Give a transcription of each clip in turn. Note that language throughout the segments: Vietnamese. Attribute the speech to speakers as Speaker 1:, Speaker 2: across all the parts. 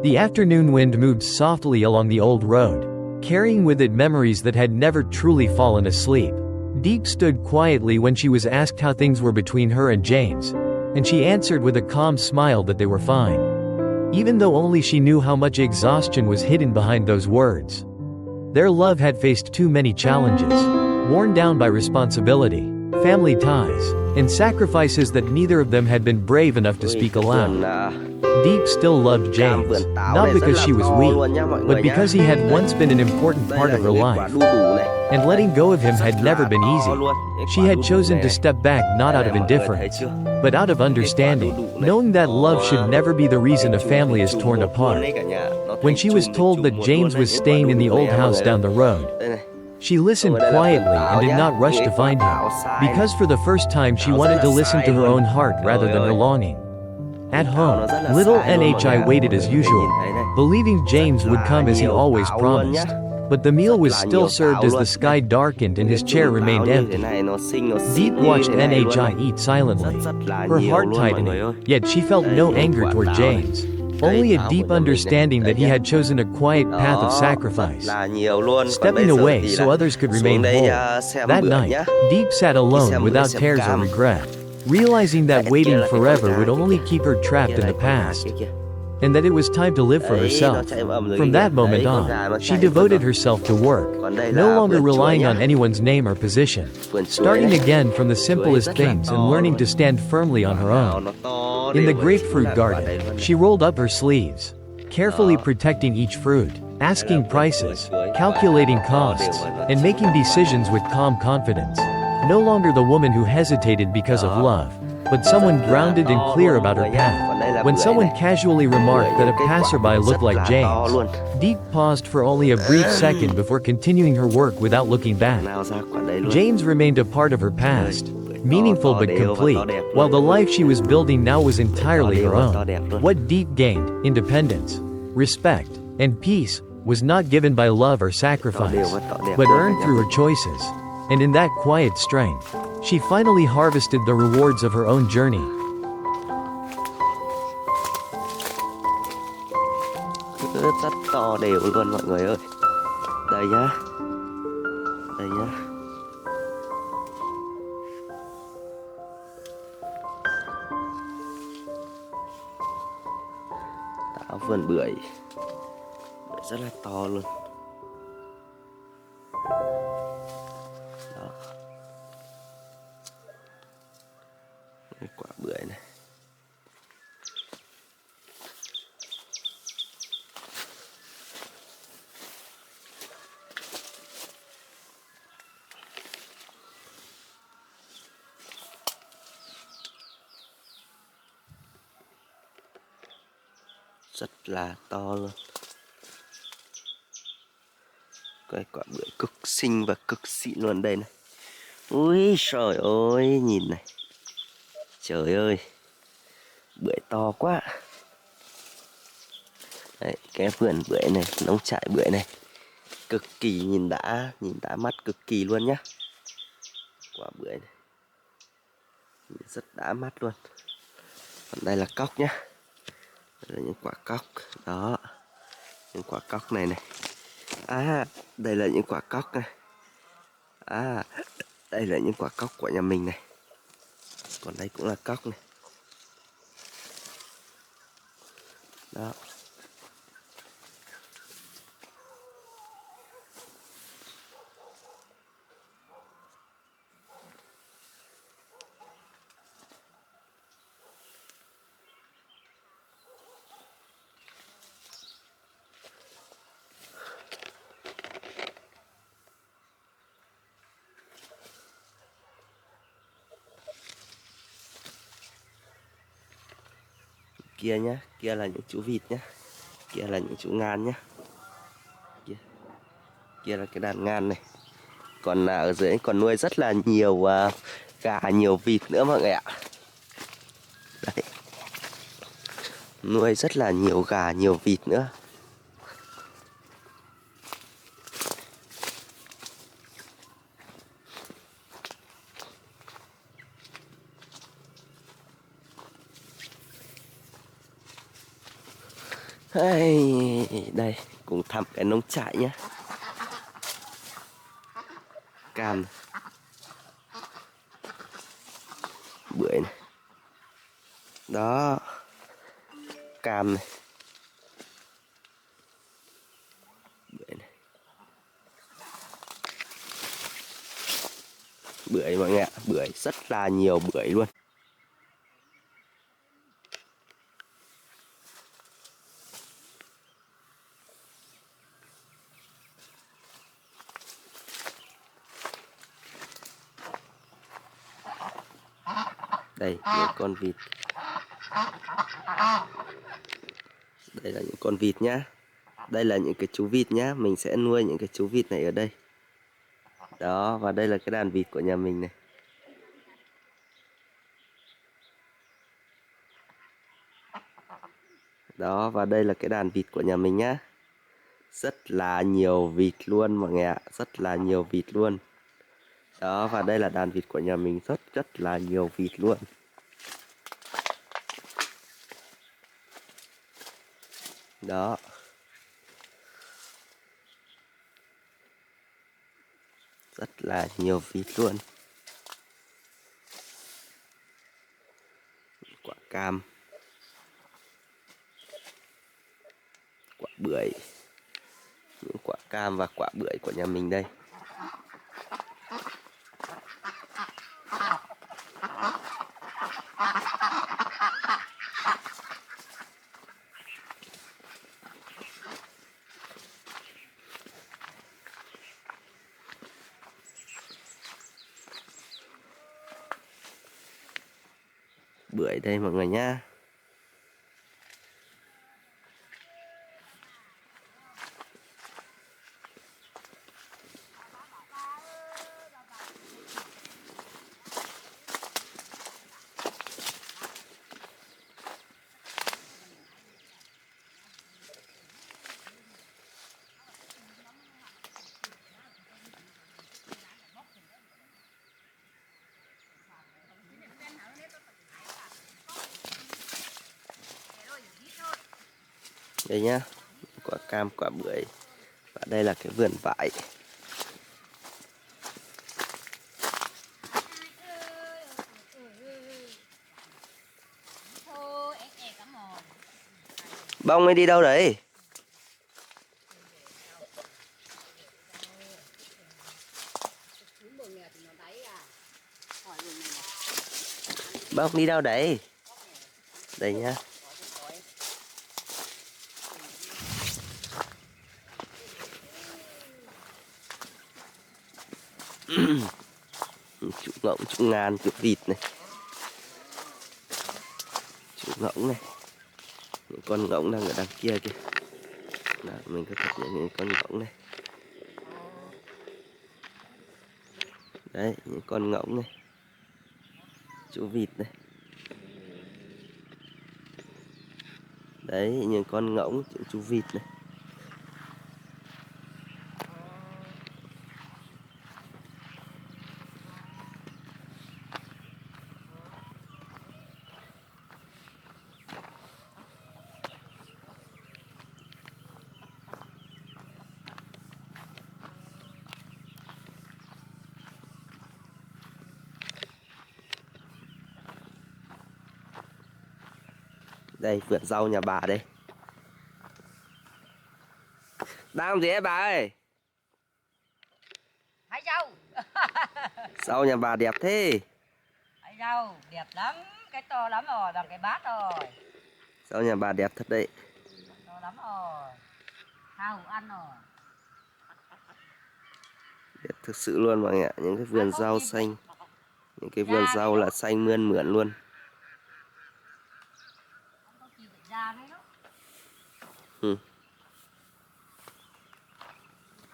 Speaker 1: The afternoon wind moved softly along the old road, carrying with it memories that had never truly fallen asleep. Diep stood quietly when she was asked how things were between her and James, and she answered with a calm smile that they were fine. Even though only she knew how much exhaustion was hidden behind those words. Their love had faced too many challenges, worn down by responsibility, family ties, and sacrifices that neither of them had been brave enough to speak aloud. Diep still loved James, not because she was weak, but because he had once been an important part of her life. And letting go of him had never been easy. She had chosen to step back not out of indifference, but out of understanding, knowing that love should never be the reason a family is torn apart. When she was told that James was staying in the old house down the road, she listened quietly and did not rush to find him, because for the first time she wanted to listen to her own heart rather than her longing. At home, little NHI waited as usual, believing James would come as he always promised. But the meal was still served as the sky darkened and his chair remained empty. Diep watched NHI eat silently, her heart tightening, yet she felt no anger toward James. Only a deep understanding that he had chosen a quiet path of sacrifice, stepping away so others could remain whole. That night, Diep sat alone without tears or regret, realizing that waiting forever would only keep her trapped in the past, and that it was time to live for herself. From that moment on, she devoted herself to work, no longer relying on anyone's name or position, starting again from the simplest things and learning to stand firmly on her own. In the grapefruit garden, she rolled up her sleeves, carefully protecting each fruit, asking prices, calculating costs, and making decisions with calm confidence. No longer the woman who hesitated because of love, but someone grounded and clear about her path. When someone casually remarked that a passerby looked like James, Diep paused for only a brief second before continuing her work without looking back. James remained a part of her past, meaningful but complete, while the life she was building now was entirely her own. What Diep gained, independence, respect, and peace, was not given by love or sacrifice, but earned through her choices. And in that quiet strength, she finally harvested the rewards of her own journey.
Speaker 2: Rất to đều luôn mọi người ơi. Đây nhá. Đây nhá. Táo vườn bưởi. Bưởi rất là to luôn. Đó. Cái quả bưởi này. Rất là to luôn. Cái quả bưởi cực xinh và cực xịn luôn đây này. Ui trời ơi, nhìn này. Trời ơi, bưởi to quá. Đấy, cái vườn bưởi này, nông trại bưởi này cực kỳ nhìn đã mắt cực kỳ luôn nhá. Quả bưởi này rất đã mắt luôn. Còn đây là cóc nhá. Đây là những quả cóc đó, những quả cóc này này. Đây là những quả cóc này. Đây là những quả cóc của nhà mình này. Còn đây cũng là cóc này. Đó. Kia nhá, kia là những chú vịt nhá, kia là những chú ngan nhá, kia là cái đàn ngan này. Còn ở dưới còn nuôi rất là nhiều gà, nhiều vịt nữa mọi người ạ. Đấy, nuôi rất là nhiều gà, nhiều vịt nữa. Đây cùng thăm cái nông trại nhé. Cam này. Bưởi này. Đó. Cam này. Bưởi này. Bưởi mọi người ạ, bưởi rất là nhiều bưởi luôn. Đây những con vịt. Đây là những con vịt nhá. Đây là những cái chú vịt nhá. Mình sẽ nuôi những cái chú vịt này ở đây. Đó, và đây là cái đàn vịt của nhà mình này. Đó, và đây là cái đàn vịt của nhà mình nhá. Rất là nhiều vịt luôn mọi người ạ. Rất là nhiều vịt luôn. Đó, và đây là đàn vịt của nhà mình. Rất là nhiều vịt luôn. Đó. Rất là nhiều vịt luôn. Quả cam. Quả bưởi. Những quả cam và quả bưởi của nhà mình đây. Bưởi đây mọi người nhá. Đây nhá, quả cam, quả bưởi. Và đây là cái vườn vải. Bông ấy đi đâu đấy? Bông đi đâu đấy? Đây nhá. Chú ngỗng, chú ngàn, chú vịt này. Chú ngỗng này. Những con ngỗng đang ở đằng kia kìa. Đó, mình có thể những con ngỗng này. Đấy, những con ngỗng này. Chú vịt này. Đấy, những con ngỗng, chú vịt này. Đây, vườn rau nhà bà đây. Đang làm gì ấy bà ơi?
Speaker 3: Hái rau.
Speaker 2: Rau nhà bà đẹp thế.
Speaker 3: Hái rau đẹp lắm, cái to lắm rồi, bằng cái bát rồi.
Speaker 2: Rau nhà bà đẹp thật đấy.
Speaker 3: To lắm rồi. Hao ăn rồi.
Speaker 2: Đẹp thực sự luôn mọi người ạ. Những cái vườn rau xanh. Những cái vườn rau là xanh mơn mởn luôn. Ừ.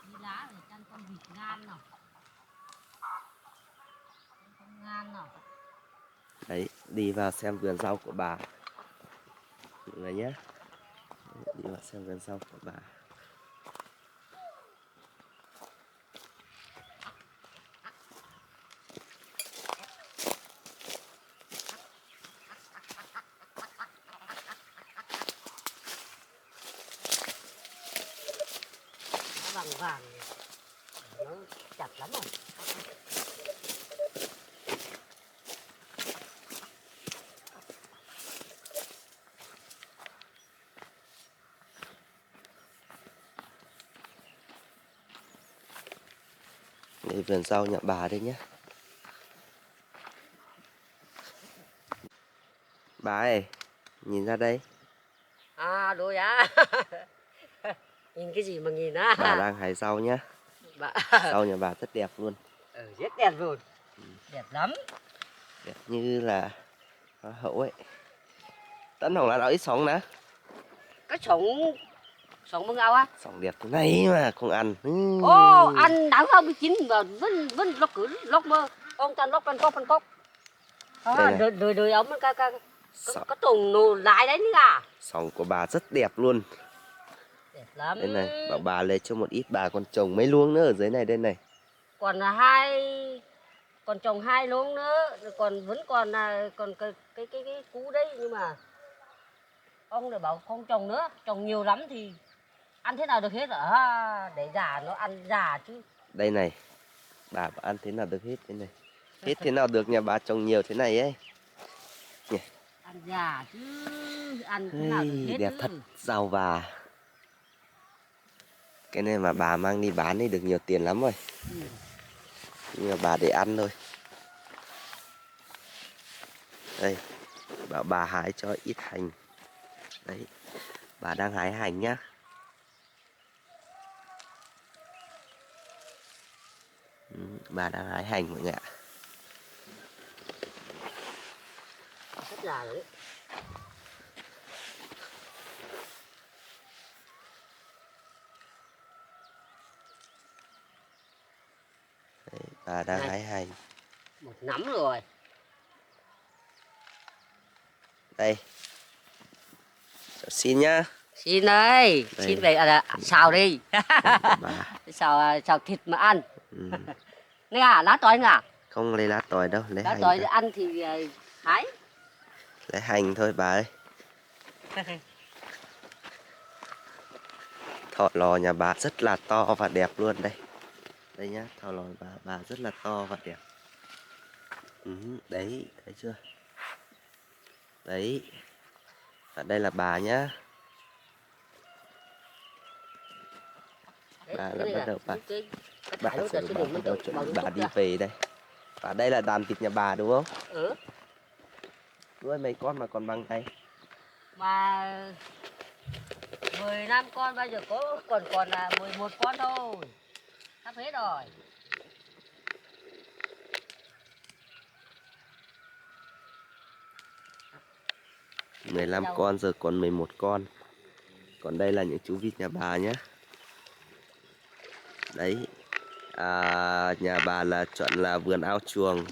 Speaker 3: Đi lá để chăn con vịt ngan nào. Con ngan nào.
Speaker 2: Đấy, đi vào xem vườn rau của bà mọi người nhé. Đi vào xem vườn rau của bà.
Speaker 3: vàng vàng nó chặt lắm rồi.
Speaker 2: Đây vườn rau nhà bà đây nhé. Bà ơi, nhìn ra đây.
Speaker 3: À đôi á. Nhìn cái gì mà nhìn á.
Speaker 2: Bà đang hái rau nhá.
Speaker 3: Bà...
Speaker 2: Rau nhà bà rất đẹp luôn.
Speaker 3: Rất đẹp rồi. Đẹp lắm.
Speaker 2: Đẹp như là hoa hậu ấy. Tấn hồng là nó ít sống nè.
Speaker 3: Cái sống mưng ao á.
Speaker 2: Sống đẹp thế này mà không ăn.
Speaker 3: Ô, ăn đáng không bị chín mà vẫn lóc cứ lóc mơ. Ông ta lóc phân cốc. À, đời ống cái tùng nụ lái đấy nữa à.
Speaker 2: Sống của bà rất đẹp luôn.
Speaker 3: Đẹp lắm.
Speaker 2: Đây này, bảo bà lấy cho một ít, bà còn trồng mấy luống nữa ở dưới này đây này.
Speaker 3: Còn trồng 2 luống nữa, vẫn còn là còn cái cú đấy, nhưng mà ông lại bảo không trồng nữa, trồng nhiều lắm thì ăn thế nào được hết à, để già nó ăn già chứ.
Speaker 2: Đây này, bà bảo ăn thế nào được hết thế này. Hết thế nào được, nhà bà trồng nhiều thế này ấy. Nhỉ?
Speaker 3: Ăn già chứ, ăn thế nào được hết.
Speaker 2: Đẹp
Speaker 3: chứ.
Speaker 2: thật, giàu bà. Cái này mà bà mang đi bán thì được nhiều tiền lắm rồi. Nhưng mà bà để ăn thôi. Đây, bảo bà hái cho ít hành. Đấy, bà đang hái hành nhá. Bà đang hái hành mọi người ạ.
Speaker 3: Rất già rồi đấy.
Speaker 2: Đấy, bà đang hái hành.
Speaker 3: Một nắm rồi.
Speaker 2: Đây, xin nhá.
Speaker 3: Xin đây, xin về xào đi.
Speaker 2: Bà.
Speaker 3: xào thịt mà ăn.
Speaker 2: Ừ.
Speaker 3: Này à, lá tỏi à?
Speaker 2: Không lấy lá tỏi đâu, lấy
Speaker 3: Lá
Speaker 2: hành
Speaker 3: tỏi
Speaker 2: thôi.
Speaker 3: ăn thì hái.
Speaker 2: Lấy hành thôi bà ơi. Thọ lò nhà bà rất là to và đẹp luôn đây. Đây nhá, thọ lò bà rất là to và đẹp. Đấy, thấy chưa? Đấy. Và đây là bà nhá. Bà là bắt đầu bà sẽ bắt đầu chuẩn bị bà đi về đây. Và đây là đàn vịt nhà bà đúng không?
Speaker 3: Ừ.
Speaker 2: Nuôi mấy con mà còn bằng tay.
Speaker 3: Mà 15 con bây giờ còn là 11 con thôi. Sắp hết rồi.
Speaker 2: Đâu? 15 con giờ còn 11 con. Còn đây là những chú vịt nhà bà nhé. Đấy. Nhà bà là chọn là vườn ao chuồng.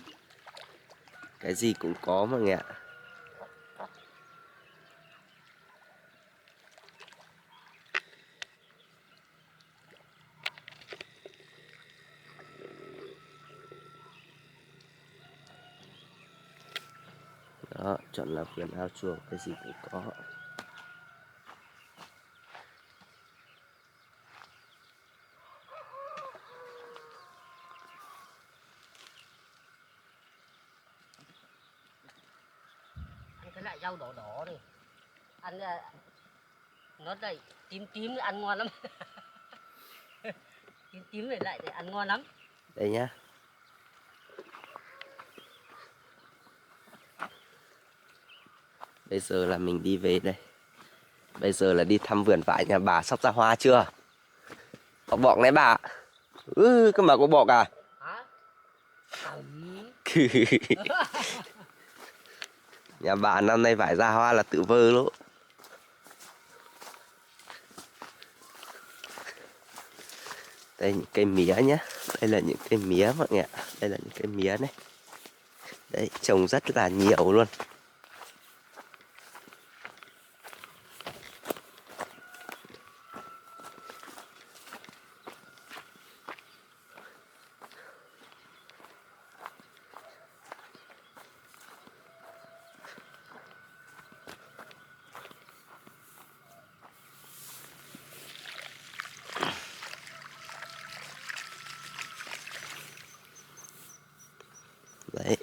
Speaker 2: Cái gì cũng có mà nghe ạ. Đó, chọn là vườn ao chuồng, cái gì cũng có.
Speaker 3: Ăn cái loại rau đỏ đỏ này. Ăn nó lại tím ăn ngon lắm. tím này lại ăn ngon lắm.
Speaker 2: Đây nhá. Bây giờ là mình đi về đây. Bây giờ là đi thăm vườn vải nhà bà sắp ra hoa chưa? Có bọc đấy bà. Cơ mà có bọc à?
Speaker 3: Hả?
Speaker 2: Nhà bà năm nay vải ra hoa là tự vơ lỗ. Đây những cây mía nhé. Đây là những cây mía mọi người ạ. Đây là những cây mía này. Đấy, trồng rất là nhiều luôn. Đấy.